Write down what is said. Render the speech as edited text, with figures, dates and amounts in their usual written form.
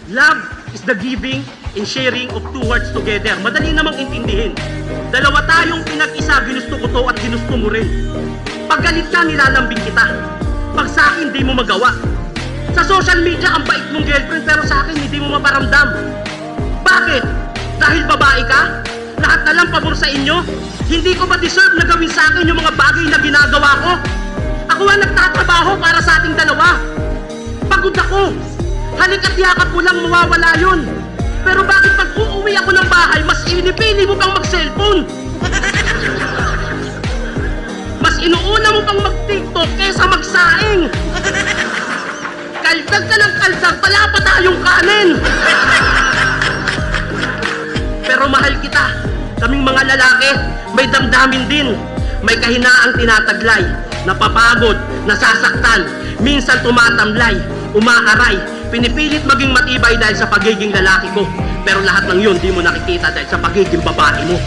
Love is the giving and sharing of two hearts together. Madali namang intindihin. Dalawa tayong pinag-isa, ginusto ko to at ginusto mo rin. Pag galit ka, nilalambing kita. Pag sa akin, di mo magawa. Sa social media, ang bait mong girlfriend, pero sa akin, hindi mo maparamdam. Bakit? Dahil babae ka? Lahat na lang pabor sa inyo? Hindi ko ba deserve na gawin sa akin yung mga bagay na ginagawa ko? Ako ang nagtatrabaho para sa ating dalawa. Pagod ako. Halik at yakap mo lang, mawawala yun. Pero bakit pag uuwi ako ng bahay, mas inipili mo pang mag-cellphone? Mas inuuna mo pang mag-TikTok kesa magsaing. Kaldag ka ng kaldag, pala pa tayong kanin. Pero mahal kita. Kaming mga lalaki, may damdamin din. May kahinaang tinataglay, napapagod, nasasaktan, minsan tumatamlay, umaaray, pinipilit maging matibay dahil sa pagiging lalaki ko. Pero lahat ng yun di mo nakikita dahil sa pagiging babae mo.